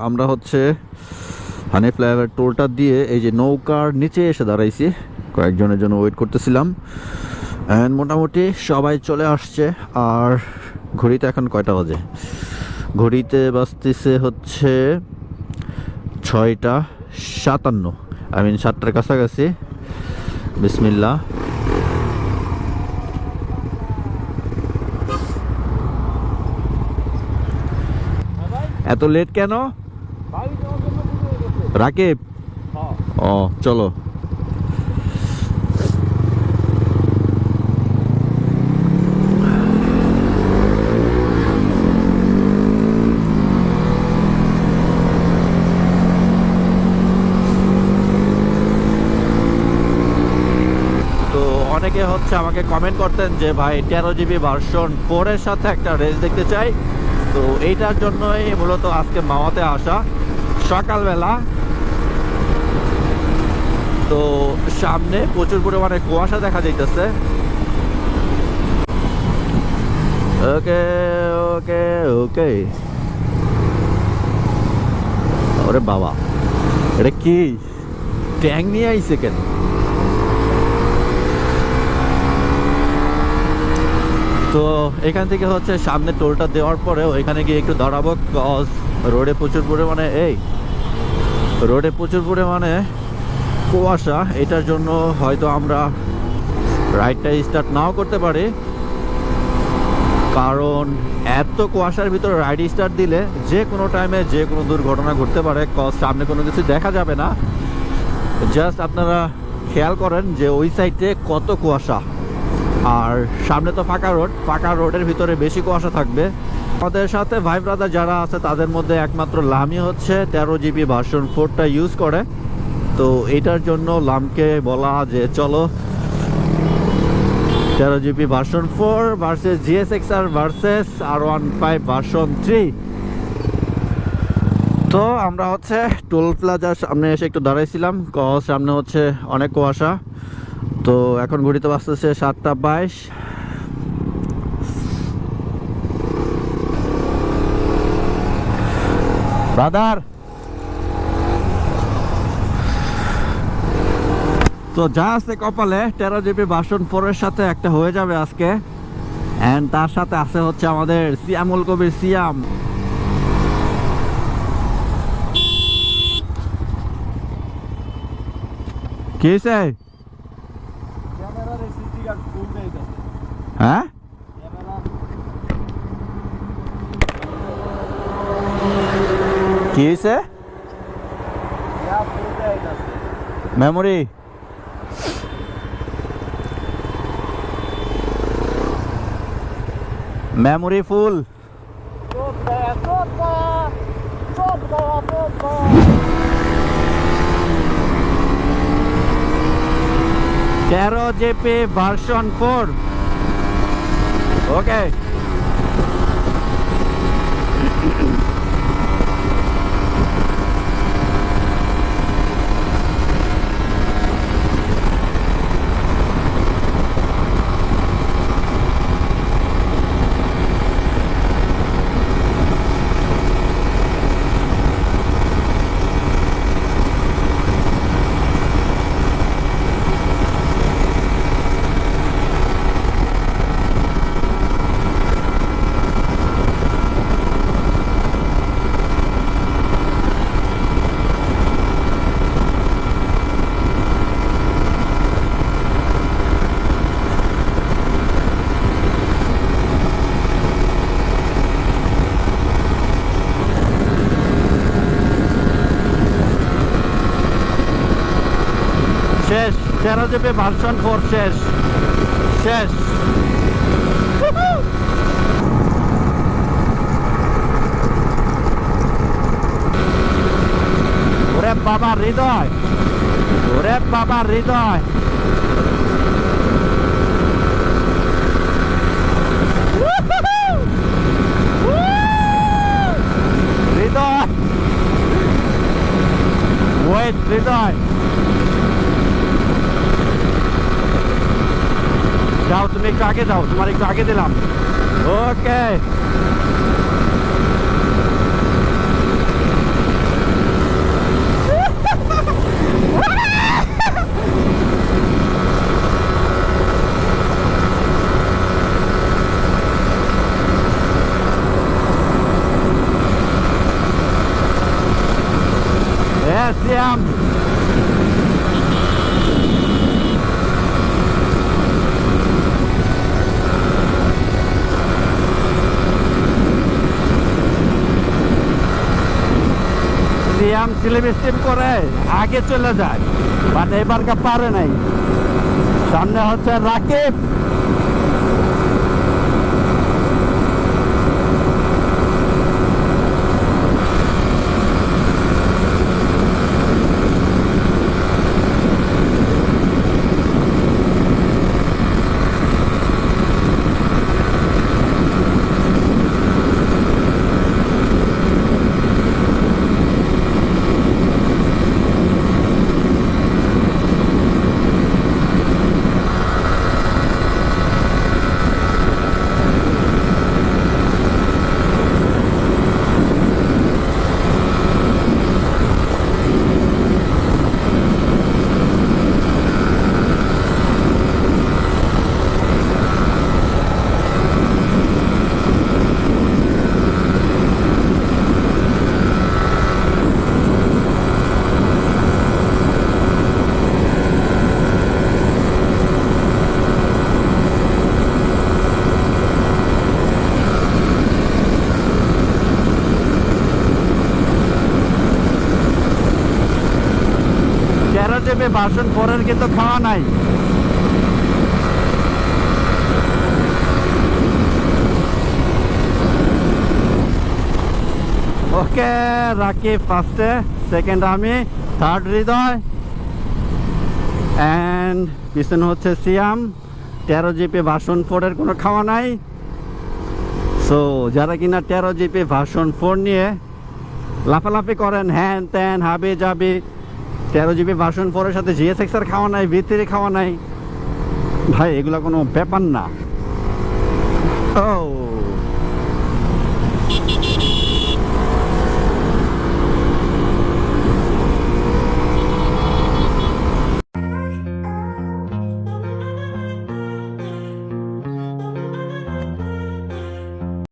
আমরা হচ্ছে হানি ফ্লাইওভার টোলটা দিয়ে এই যে নৌকার নিচে এসে দাঁড়াইছি, কয়েকজনের জন্য ওয়েট করতেছিলাম। অ্যান্ড মোটামুটি সবাই চলে আসছে। আর ঘড়িতে এখন কয়টা বাজে? ঘড়িতে বাজতেছে হচ্ছে 6:57, আই মিন 7টার কাছাকাছি। বিসমিল্লাহ। এত লেট কেন রাকিব? ও চলো। অনেকে হচ্ছে আমাকে কমেন্ট করতেন যে ভাই 13GB ভার্সন 4 এর সাথে একটা রেস দেখতে চাই। তো এইটার জন্যই মূলত আজকে মাওয়াতে আসা সকালবেলা। তো সামনে প্রচুর পরিমাণে কুয়াশা দেখা যাইতেছে। ওকে ওকে ওকে। ওরে বাবা, এটা কি ট্যাঙ্ক নিয়ে আইছে কেন? তো এখান থেকে হচ্ছে সামনে টোলটা দেওয়ার পরে ওইখানে গিয়ে একটু দাঁড়াবো, কজ রোডে প্রচুর পরিমাণে কুয়াশা। এটার জন্য হয়তো আমরা রাইডটা স্টার্ট নাও করতে পারি, কারণ এত কুয়াশার ভিতরে রাইড স্টার্ট দিলে যে কোনো টাইমে যে কোনো দুর্ঘটনা ঘটতে পারে, কজ সামনে কোনো কিছু দেখা যাবে না। জাস্ট আপনারা খেয়াল করেন যে ওই সাইডে কত কুয়াশা, আর সামনে তো ফাঁকা রোডের ভিতরে বেশি কুয়াশা থাকবে। আমাদের সাথে ভাই ব্রাদার যারা আছে তাদের মধ্যে একমাত্র লামি হচ্ছে 13GB ভার্সন 4টা ইউজ করে। তো এটার জন্য লামকে বলা যে চলো 13GB version 4 versus GSXR versus R15 version 3। তো আমরা হচ্ছে টোল প্লাজার সামনে এসে একটু দাঁড়াইছিলাম, কজ সামনে হচ্ছে অনেক কুয়াশা। তো এখন ঘড়িতে বাজতেছে 7:22। ব্রাদার, তো যা আছে কপালে 13GB ভার্সন 4 এর সাথে একটা হয়ে যাবে আজকে। এন্ড তার সাথে আছে হচ্ছে আমাদের সিয়ামুল কবির সিয়াম। কি হয়েছে? হ্যাঁ, কি হয়েছে? মেমোরি ফুল। 13GB version 4। ওকে, শেষ 13GB ভার্সন 4 শেষ। ওরে বাবা হৃদয়, হৃদয় যাও, তুমি একটু আগে যাও, তোমার একটু আগে দিলাম। ওকে, সিয়াম সিয়াম স্লিপ স্টিপ করে আগে চলে যায়, বাট এবারকে পারে নাই। সামনে হচ্ছে রাকিব, যাবে ভার্সন 4 এর কিন্তু খাওয়া নাই। ওকে, রাকিব ফার্স্টে, সেকেন্ড আমি, থার্ড হৃদয়, অ্যান্ড পিছনে হচ্ছে সিয়াম। 13 জিবি ভার্সন 4 এর কোনো খাওয়া নাই। সো যারা কিনা 13 জিবি ভার্সন 4 নিয়ে লাফালাফি করেন, হ্যান ত্যান হাবি যাবি, 13 জিবি ভার্সন 4 এর সাথে GSX এর খাওয়া নাই, V3 খাওয়া নাই, ভাই এগুলো কোনো ব্যাপার না। ও